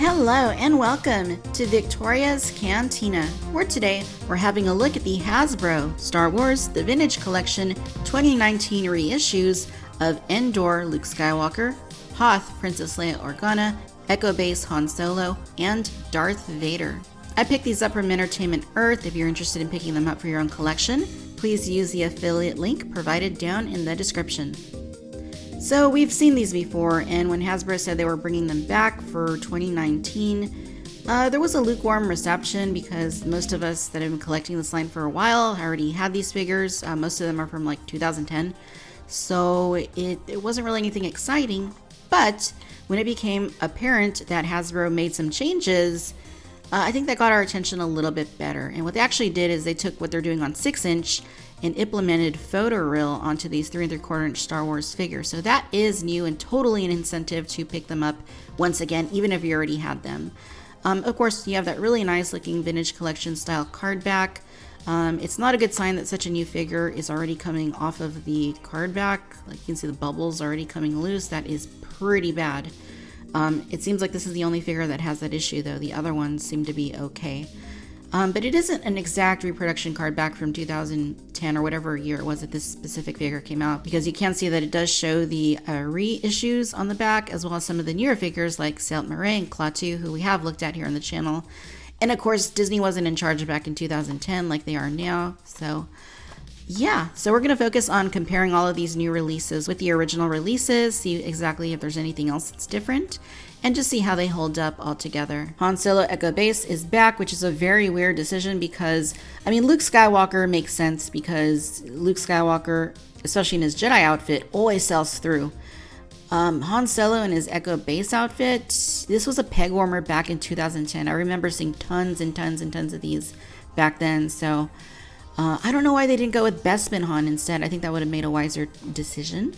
Hello and welcome to Victoria's Cantina, where today we're having a look at the Hasbro Star Wars The Vintage Collection 2019 reissues of Endor Luke Skywalker, Hoth Princess Leia Organa, Echo Base Han Solo, and Darth Vader. I picked these up from Entertainment Earth. If you're interested in picking them up for your own collection, please use the affiliate link provided down in the description. So we've seen these before, and when Hasbro said they were bringing them back for 2019, there was a lukewarm reception because most of us that have been collecting this line for a while already had these figures. Most of them are from like 2010, so it wasn't really anything exciting. But when it became apparent that Hasbro made some changes, I think that got our attention a little bit better. And what they actually did is they took what they're doing on 6-inch and implemented photoreal onto these 3 3/4 inch Star Wars figures. So that is new and totally an incentive to pick them up once again, even if you already had them. Of course, you have that really nice looking vintage collection style card back. It's not a good sign that such a new figure is already coming off of the card back. Like you can see the bubbles already coming loose. That is pretty bad. It seems like this is the only figure that has that issue though. The other ones seem to be okay. But it isn't an exact reproduction card back from 2010 or whatever year it was that this specific figure came out, because you can see that it does show the reissues on the back, as well as some of the newer figures like Saint Marae and Klaatu, who we have looked at here on the channel. And of course, Disney wasn't in charge back in 2010 like they are now. So yeah, so we're going to focus on comparing all of these new releases with the original releases, see exactly if there's anything else that's different, and just see how they hold up all together. Han Solo Echo Base is back, which is a very weird decision because, I mean, Luke Skywalker makes sense because Luke Skywalker, especially in his Jedi outfit, always sells through. Han Solo in his Echo Base outfit, this was a peg warmer back in 2010. I remember seeing tons and tons and tons of these back then, so I don't know why they didn't go with Bespin Han instead. I think that would have made a wiser decision.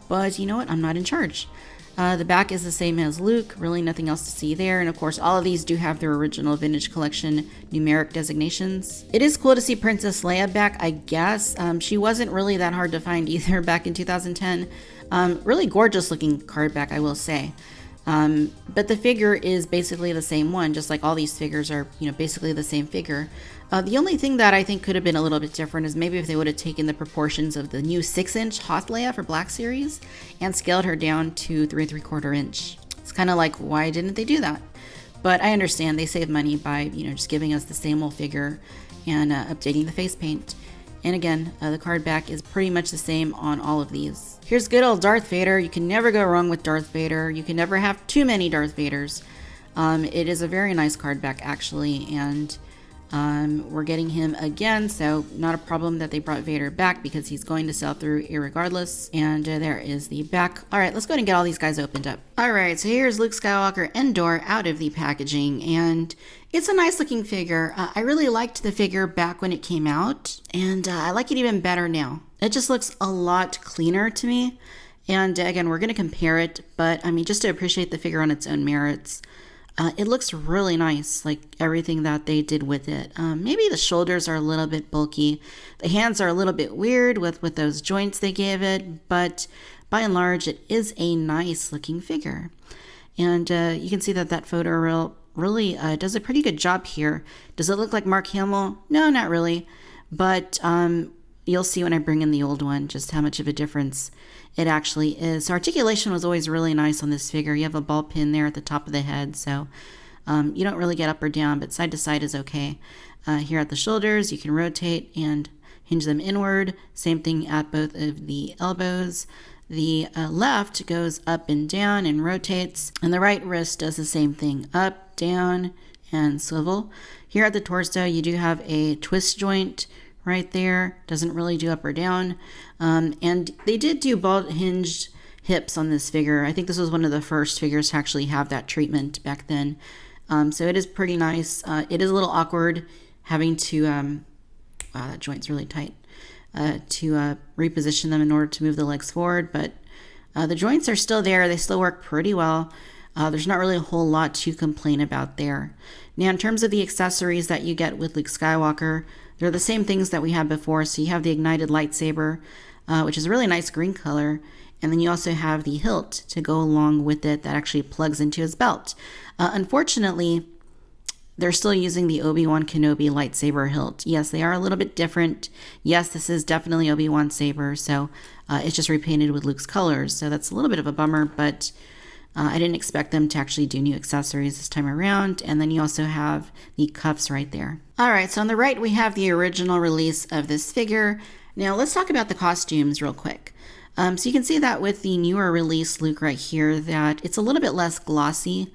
But you know what? I'm not in charge. The back is the same as Luke. Really nothing else to see there. And of course, all of these do have their original Vintage Collection numeric designations. It is cool to see Princess Leia back, I guess. She wasn't really that hard to find either back in 2010. Really gorgeous looking card back, I will say. But the figure is basically the same one, just like all these figures are, basically the same figure. The only thing that I think could have been a little bit different is maybe if they would have taken the proportions of the new 6-inch Hoth Leia for Black Series and scaled her down to 3 3/4 inch. It's kind of like, why didn't they do that? But I understand they save money by, just giving us the same old figure and updating the face paint. And again, the card back is pretty much the same on all of these. Here's good old Darth Vader. You can never go wrong with Darth Vader. You can never have too many Darth Vaders. It is a very nice card back actually, and we're getting him again, so not a problem that they brought Vader back because he's going to sell through irregardless. And there is the back. All right, let's go ahead and get all these guys opened up. All right, so here's Luke Skywalker Endor out of the packaging, and it's a nice looking figure. I really liked the figure back when it came out, and I like it even better now. It just looks a lot cleaner to me. And again, we're going to compare it, but I mean, just to appreciate the figure on its own merits, it looks really nice, like everything that they did with it. Maybe the shoulders are a little bit bulky. The hands are a little bit weird with those joints they gave it, but by and large, it is a nice looking figure. And you can see that photo really does a pretty good job here. Does it look like Mark Hamill? No, not really. But you'll see when I bring in the old one just how much of a difference it actually is. So articulation was always really nice on this figure. You have a ball pin there at the top of the head, so you don't really get up or down, but side to side is okay. Here at the shoulders, you can rotate and hinge them inward. Same thing at both of the elbows. The left goes up and down and rotates, and the right wrist does the same thing, up, down, and swivel. Here at the torso, you do have a twist joint right there. Doesn't really do up or down. And they did do ball hinged hips on this figure. I think this was one of the first figures to actually have that treatment back then. So it is pretty nice. It is a little awkward having to, wow, that joint's really tight, to reposition them in order to move the legs forward. But the joints are still there. They still work pretty well. There's not really a whole lot to complain about there. Now, in terms of the accessories that you get with Luke Skywalker, they're the same things that we had before. So you have the ignited lightsaber, which is a really nice green color. And then you also have the hilt to go along with it that actually plugs into his belt. Unfortunately, they're still using the Obi-Wan Kenobi lightsaber hilt. Yes, they are a little bit different. Yes, this is definitely Obi-Wan's saber, so it's just repainted with Luke's colors. So that's a little bit of a bummer, but I didn't expect them to actually do new accessories this time around. And then you also have the cuffs right there. All right, so on the right, we have the original release of this figure. Now let's talk about the costumes real quick. So you can see that with the newer release Luke right here, that it's a little bit less glossy.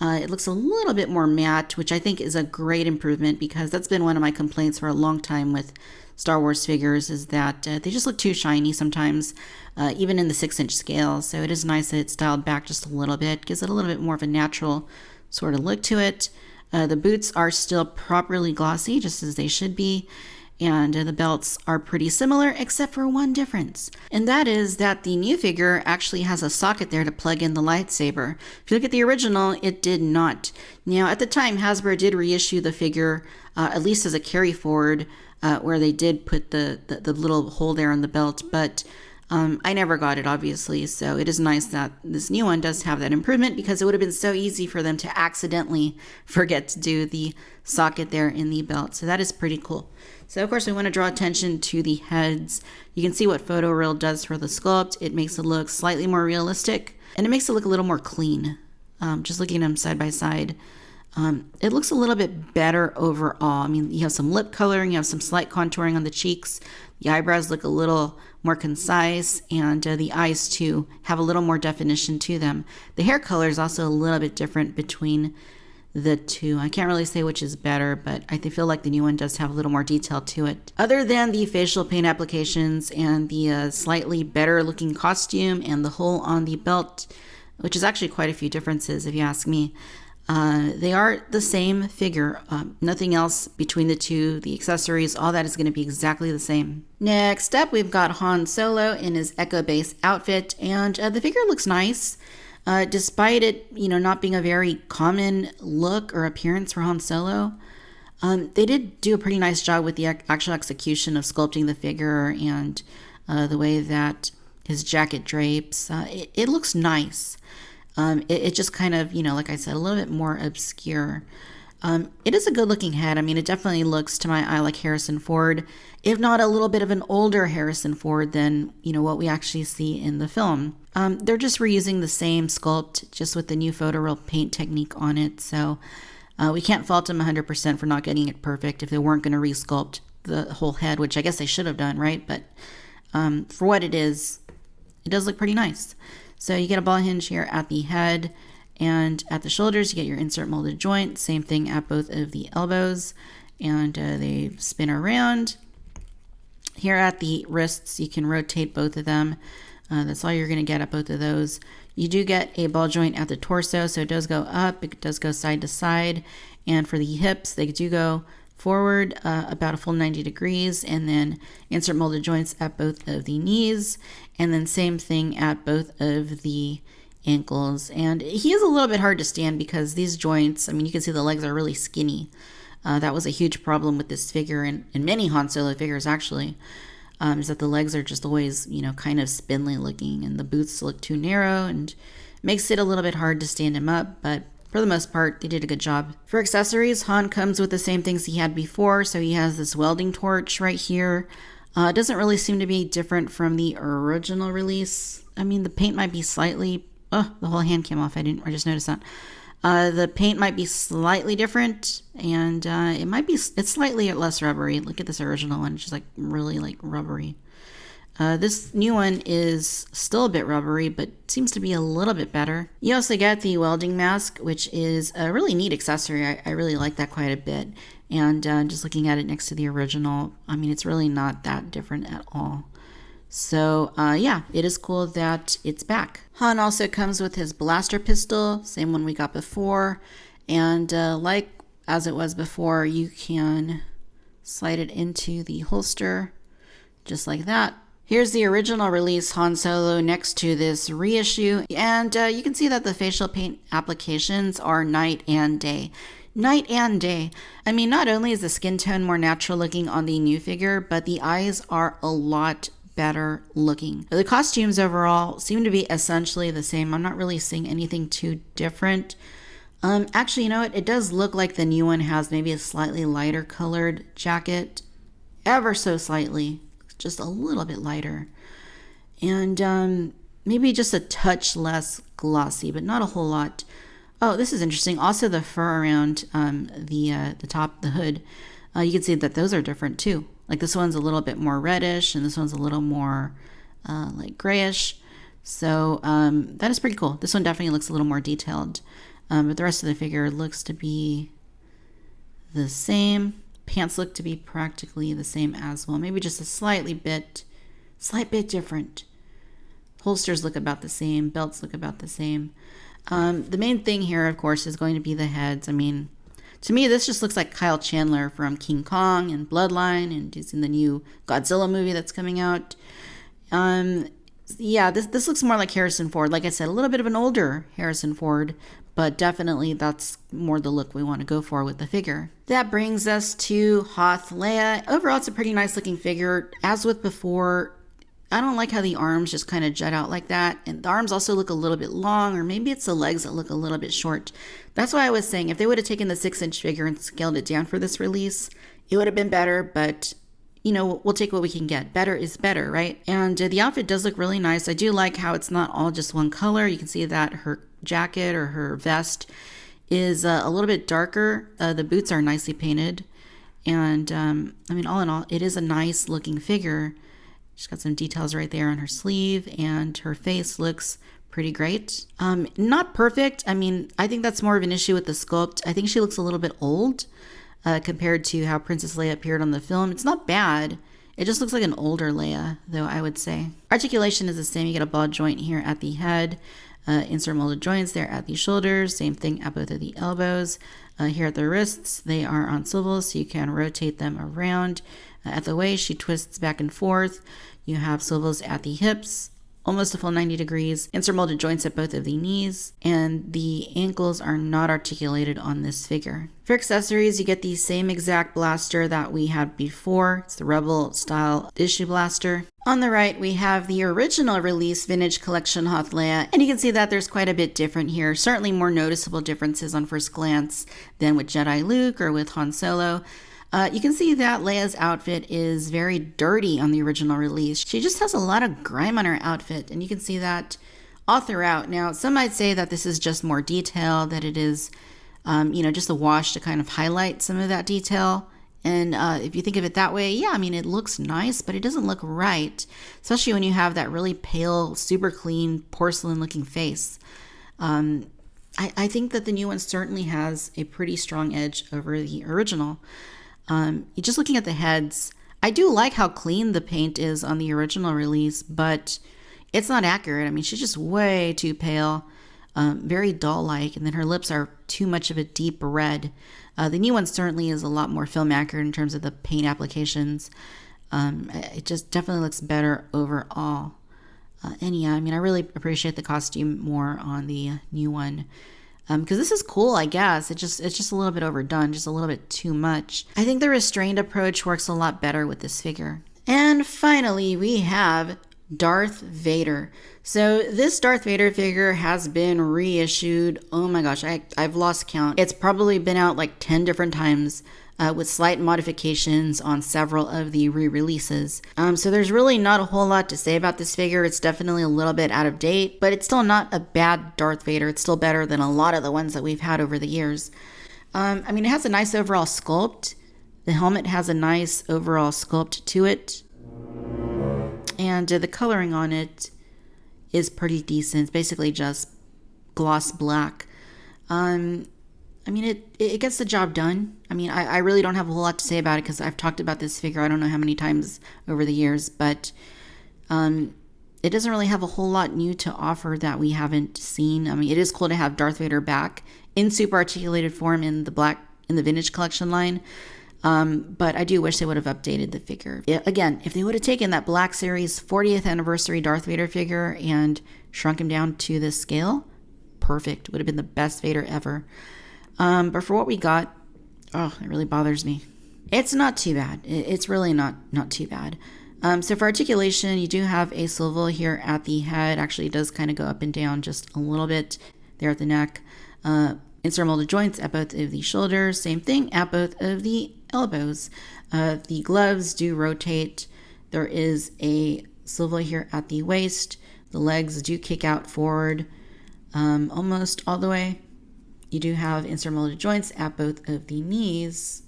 It looks a little bit more matte, which I think is a great improvement, because that's been one of my complaints for a long time with Star Wars figures, is that they just look too shiny sometimes, even in the 6-inch scale. So it is nice that it's dialed back just a little bit, gives it a little bit more of a natural sort of look to it. The boots are still properly glossy, just as they should be. And the belts are pretty similar, except for one difference. And that is that the new figure actually has a socket there to plug in the lightsaber. If you look at the original, it did not. Now, at the time, Hasbro did reissue the figure, at least as a carry forward, where they did put the little hole there on the belt. But I never got it, obviously. So it is nice that this new one does have that improvement, because it would have been so easy for them to accidentally forget to do the socket there in the belt. So that is pretty cool. So of course we want to draw attention to the heads. You can see what photoreal does for the sculpt. It makes it look slightly more realistic, and it makes it look a little more clean. Just looking at them side by side, it looks a little bit better overall. I mean, you have some lip coloring, you have some slight contouring on the cheeks. The eyebrows look a little more concise, and the eyes too have a little more definition to them. The hair color is also a little bit different between the two. I can't really say which is better, but I feel like the new one does have a little more detail to it. Other than the facial paint applications and the slightly better looking costume and the hole on the belt, which is actually quite a few differences if you ask me, they are the same figure. Nothing else between the two. The accessories, all that is going to be exactly the same. Next up, we've got Han Solo in his Echo Base outfit, and the figure looks nice. Despite it, not being a very common look or appearance for Han Solo, they did do a pretty nice job with the actual execution of sculpting the figure and the way that his jacket drapes. It looks nice. It just kind of, like I said, a little bit more obscure. It is a good looking head. I mean, it definitely looks to my eye like Harrison Ford, if not a little bit of an older Harrison Ford than, what we actually see in the film. They're just reusing the same sculpt, just with the new photoreal paint technique on it. So we can't fault them 100% for not getting it perfect if they weren't going to resculpt the whole head, which I guess they should have done, right? But for what it is, it does look pretty nice. So you get a ball hinge here at the head, and at the shoulders, you get your insert molded joint. Same thing at both of the elbows, and they spin around. Here at the wrists, you can rotate both of them. That's all you're going to get at both of those. You do get a ball joint at the torso, so it does go up, it does go side to side. And for the hips, they do go forward about a full 90 degrees, and then insert molded joints at both of the knees, and then same thing at both of the ankles. And he is a little bit hard to stand because these joints, I mean, you can see the legs are really skinny. That was a huge problem with this figure, and many Han Solo figures actually, is that the legs are just always, kind of spindly looking, and the boots look too narrow and makes it a little bit hard to stand him up, but for the most part, they did a good job. For accessories, Han comes with the same things he had before, so he has this welding torch right here. It doesn't really seem to be different from the original release. I mean, the paint might be slightly... Oh, the whole hand came off. I just noticed that. The paint might be slightly different, and it's slightly less rubbery. Look at this original one. It's just like really like rubbery. This new one is still a bit rubbery, but seems to be a little bit better. You also get the welding mask, which is a really neat accessory. I really like that quite a bit. And just looking at it next to the original, I mean, it's really not that different at all. So yeah, it is cool that it's back. Han also comes with his blaster pistol, same one we got before. And like as it was before, you can slide it into the holster just like that. Here's the original release Han Solo next to this reissue, and you can see that the facial paint applications are night and day. Night and day. I mean, not only is the skin tone more natural looking on the new figure, but the eyes are a lot better looking. The costumes overall seem to be essentially the same. I'm not really seeing anything too different. Actually, you know what? It does look like the new one has maybe a slightly lighter colored jacket. Ever so slightly. Just a little bit lighter. And maybe just a touch less glossy, but not a whole lot. Oh, this is interesting. Also, the fur around the top, the hood, you can see that those are different too. Like this one's a little bit more reddish, and this one's a little more like grayish. So that is pretty cool. This one definitely looks a little more detailed, but the rest of the figure looks to be the same. Pants look to be practically the same as well. Maybe just a slight bit different. Holsters look about the same. Belts look about the same. The main thing here, of course, is going to be the heads. I mean, to me, this just looks like Kyle Chandler from King Kong and Bloodline, and he's in the new Godzilla movie that's coming out. Yeah, this looks more like Harrison Ford. Like I said, a little bit of an older Harrison Ford, but definitely that's more the look we want to go for with the figure. That brings us to Hoth Leia. Overall, it's a pretty nice looking figure. As with before, I don't like how the arms just kind of jut out like that. And the arms also look a little bit long, or maybe it's the legs that look a little bit short. That's why I was saying if they would have taken the 6-inch figure and scaled it down for this release, it would have been better, but you know, we'll take what we can get. Better is better, right? And the outfit does look really nice. I do like how it's not all just one color. You can see that her jacket or her vest is a little bit darker. The boots are nicely painted. And I mean, all in all, it is a nice looking figure. She's got some details right there on her sleeve, and her face looks pretty great. Not perfect. I mean, I think that's more of an issue with the sculpt. I think she looks a little bit old. Compared to how Princess Leia appeared on the film. It's not bad. It just looks like an older Leia, though, I would say. Articulation is the same. You get a ball joint here at the head. Insert molded joints there at the shoulders. Same thing at both of the elbows. Here at the wrists, they are on swivels, so you can rotate them around. At the waist, she twists back and forth. You have swivels at the hips, almost a full 90 degrees. Insert molded joints at both of the knees, and the ankles are not articulated on this figure. For accessories, you get the same exact blaster that we had before. It's the Rebel style issue blaster. On the right, we have the original release Vintage Collection Hoth Leia, and you can see that there's quite a bit different here. Certainly more noticeable differences on first glance than with Jedi Luke or with Han Solo. You can see that Leia's outfit is very dirty on the original release. She just has a lot of grime on her outfit, and you can see that all throughout. Now, some might say that this is just more detail, that it is, just a wash to kind of highlight some of that detail. And if you think of it that way, yeah, I mean, it looks nice, but it doesn't look right, especially when you have that really pale, super clean, porcelain-looking face. I think that the new one certainly has a pretty strong edge over the original. Just looking at the heads, I do like how clean the paint is on the original release, but it's not accurate. I mean, she's just way too pale, very doll-like, and then her lips are too much of a deep red. The new one certainly is a lot more film accurate in terms of the paint applications. It just definitely looks better overall. And yeah, I mean, I really appreciate the costume more on the new one. Because this is cool, I guess. It's just a little bit overdone, just a little bit too much. I think the restrained approach works a lot better with this figure. And finally, we have Darth Vader. So this Darth Vader figure has been reissued. Oh my gosh, I've lost count. It's probably been out like 10 different times with slight modifications on several of the re-releases. So there's really not a whole lot to say about this figure. It's definitely a little bit out of date, but it's still not a bad Darth Vader. It's still better than a lot of the ones that we've had over the years. I mean, it has a nice overall sculpt. The helmet has a nice overall sculpt to it. And the coloring on it is pretty decent. It's basically just gloss black. I mean, it gets the job done. I mean, I really don't have a whole lot to say about it because I've talked about this figure I don't know how many times over the years, but it doesn't really have a whole lot new to offer that we haven't seen. I mean, it is cool to have Darth Vader back in super articulated form in the Vintage Collection line, but I do wish they would have updated the figure. Again, if they would have taken that Black Series 40th anniversary Darth Vader figure and shrunk him down to this scale, perfect. Would have been the best Vader ever. But for what we got, it really bothers me. It's not too bad. It's really not too bad. So for articulation, you do have a swivel here at the head. Actually, it does kind of go up and down just a little bit there at the neck. Insert molded joints at both of the shoulders. Same thing at both of the elbows. The gloves do rotate. There is a swivel here at the waist. The legs do kick out forward almost all the way. You do have insert molded joints at both of the knees.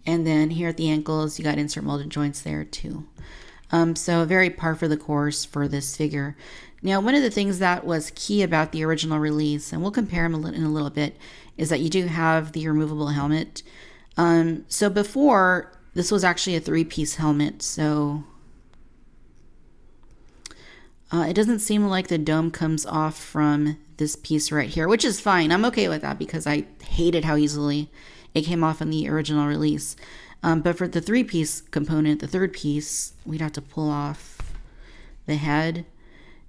And then here at the ankles, you got insert molded joints there too. So very par for the course for this figure. Now, one of the things that was key about the original release, and we'll compare them in a little bit, is that you do have the removable helmet. So before, this was actually a 3-piece helmet. So it doesn't seem like the dome comes off from this piece right here, which is fine. I'm okay with that because I hated how easily it came off in the original release. But for the 3-piece component, the third piece, we'd have to pull off the head,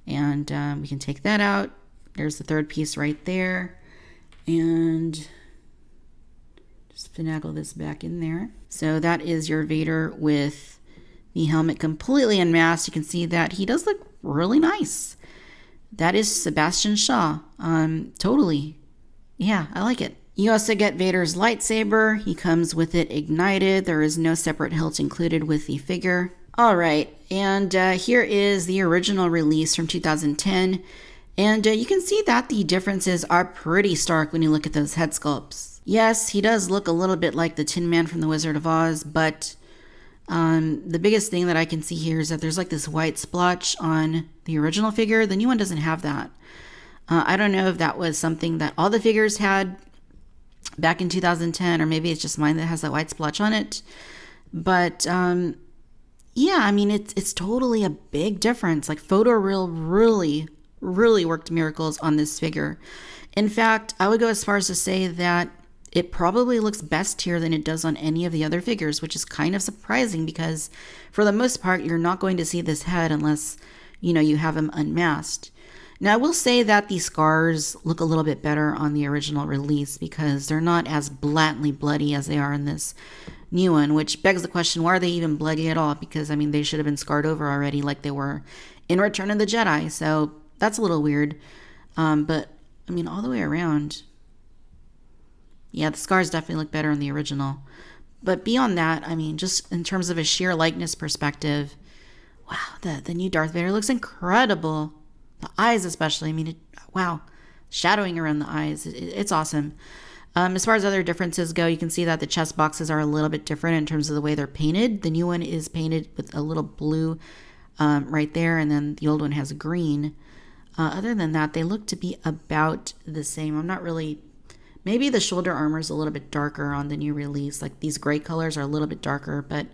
and we can take that out. There's the third piece right there, and just finagle this back in there. So that is your Vader with the helmet completely unmasked. You can see that he does look really nice. That is Sebastian Shaw. Totally. Yeah, I like it. You also get Vader's lightsaber. He comes with it ignited. There is no separate hilt included with the figure. All right, and here is the original release from 2010. And you can see that the differences are pretty stark when you look at those head sculpts. Yes, he does look a little bit like the Tin Man from The Wizard of Oz, but the biggest thing that I can see here is that there's like this white splotch on the original figure. The new one doesn't have that. I don't know if that was something that all the figures had back in 2010, or maybe it's just mine that has that white splotch on it. But yeah, I mean, it's totally a big difference. Like Photoreal really worked miracles on this figure. In fact, I would go as far as to say that it probably looks best here than it does on any of the other figures, which is kind of surprising because for the most part, you're not going to see this head unless, you have him unmasked. Now, I will say that the scars look a little bit better on the original release because they're not as blatantly bloody as they are in this new one, which begs the question, why are they even bloody at all? Because, I mean, they should have been scarred over already like they were in Return of the Jedi. So that's a little weird. But, I mean, all the way around, yeah, the scars definitely look better in the original. But beyond that, I mean, just in terms of a sheer likeness perspective, wow, the new Darth Vader looks incredible. The eyes especially, I mean, wow, shadowing around the eyes, it's awesome. As far as other differences go, you can see that the chest boxes are a little bit different in terms of the way they're painted. The new one is painted with a little blue right there, and then the old one has green. Other than that, they look to be about the same. I'm not really... Maybe the shoulder armor is a little bit darker on the new release. Like these gray colors are a little bit darker, but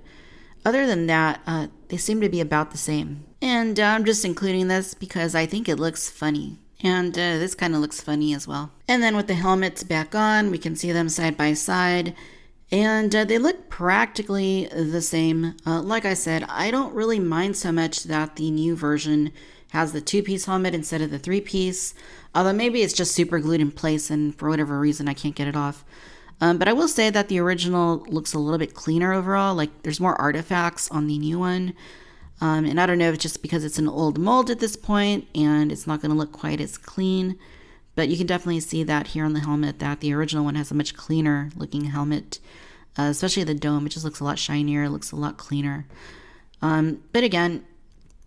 other than that, they seem to be about the same. And I'm just including this because I think it looks funny. And this kind of looks funny as well. And then with the helmets back on, we can see them side by side. And they look practically the same. Like I said, I don't really mind so much that the new version has the 2-piece helmet instead of the 3-piece. Although maybe it's just super glued in place and for whatever reason I can't get it off. But I will say that the original looks a little bit cleaner overall. Like there's more artifacts on the new one. And I don't know if it's just because it's an old mold at this point and it's not going to look quite as clean. But you can definitely see that here on the helmet that the original one has a much cleaner looking helmet. Especially the dome. It just looks a lot shinier. It looks a lot cleaner. But again,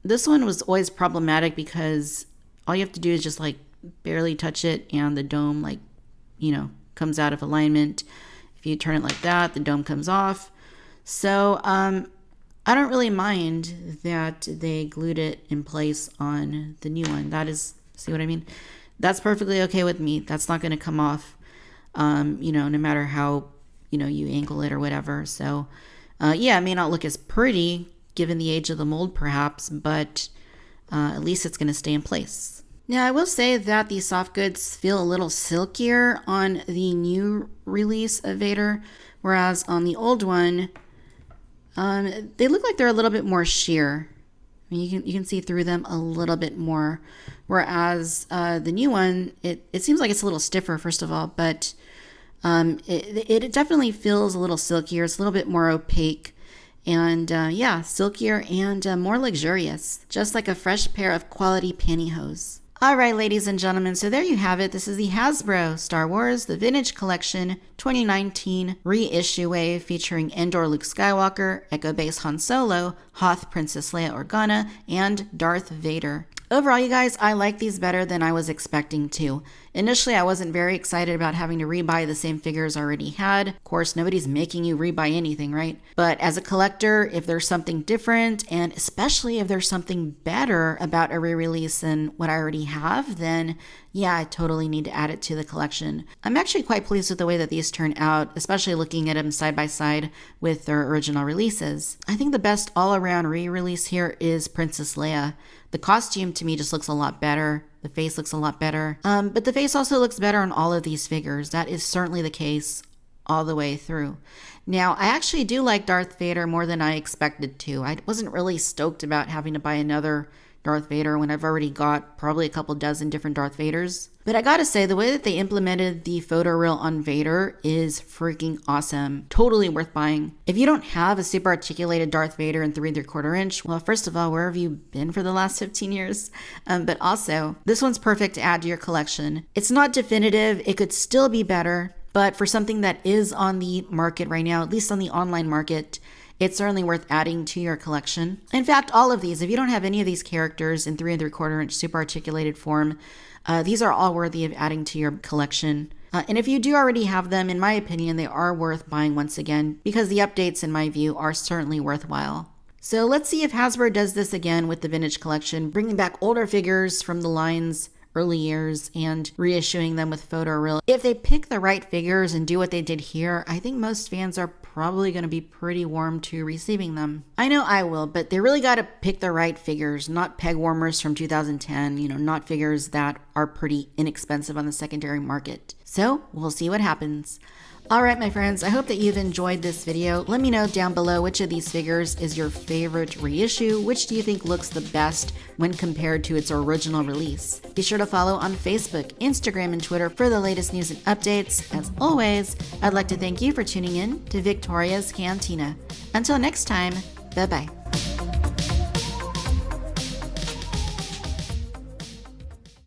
this one was always problematic because all you have to do is just like barely touch it and the dome comes out of alignment. If you turn it like that, the dome comes off. So I don't really mind that they glued it in place on the new one. That is, see what I mean? That's perfectly okay with me. That's not going to come off, no matter how, you angle it or whatever. So, yeah, it may not look as pretty given the age of the mold perhaps, but at least it's going to stay in place. Now, I will say that the soft goods feel a little silkier on the new release of Vader, whereas on the old one, they look like they're a little bit more sheer. I mean, you can see through them a little bit more, whereas the new one, it seems like it's a little stiffer, first of all, but it definitely feels a little silkier. It's a little bit more opaque, And yeah, silkier and more luxurious, just like a fresh pair of quality pantyhose. All right, ladies and gentlemen, so there you have it. This is the Hasbro Star Wars The Vintage Collection 2019 reissue wave featuring Endor Luke Skywalker, Echo Base Han Solo, Hoth Princess Leia Organa, and Darth Vader. Overall, you guys, I like these better than I was expecting to. Initially, I wasn't very excited about having to rebuy the same figures I already had. Of course, nobody's making you rebuy anything, right? But as a collector, if there's something different, and especially if there's something better about a re-release than what I already have, then yeah, I totally need to add it to the collection. I'm actually quite pleased with the way that these turn out, especially looking at them side by side with their original releases. I think the best all-around re-release here is Princess Leia. The costume to me just looks a lot better. The face looks a lot better. But the face also looks better on all of these figures. That is certainly the case all the way through. Now, I actually do like Darth Vader more than I expected to. I wasn't really stoked about having to buy another Darth Vader when I've already got probably a couple dozen different Darth Vaders. But I gotta say, the way that they implemented the photoreal on Vader is freaking awesome. Totally worth buying. If you don't have a super articulated Darth Vader in 3 3/4 inch, well, first of all, where have you been for the last 15 years? But also, this one's perfect to add to your collection. It's not definitive, it could still be better, but for something that is on the market right now, at least on the online market, it's certainly worth adding to your collection. In fact, all of these, if you don't have any of these characters in 3 3/4 inch super articulated form, these are all worthy of adding to your collection. And if you do already have them, in my opinion, they are worth buying once again because the updates, in my view, are certainly worthwhile. So let's see if Hasbro does this again with the Vintage Collection, bringing back older figures from the line's early years and reissuing them with photoreal. If they pick the right figures and do what they did here, I think most fans are probably going to be pretty warm to receiving them. I know I will, but they really got to pick the right figures, not peg warmers from 2010, not figures that are pretty inexpensive on the secondary market. So we'll see what happens. All right, my friends, I hope that you've enjoyed this video. Let me know down below which of these figures is your favorite reissue. Which do you think looks the best when compared to its original release? Be sure to follow on Facebook, Instagram, and Twitter for the latest news and updates. As always, I'd like to thank you for tuning in to Victoria's Cantina. Until next time, bye-bye.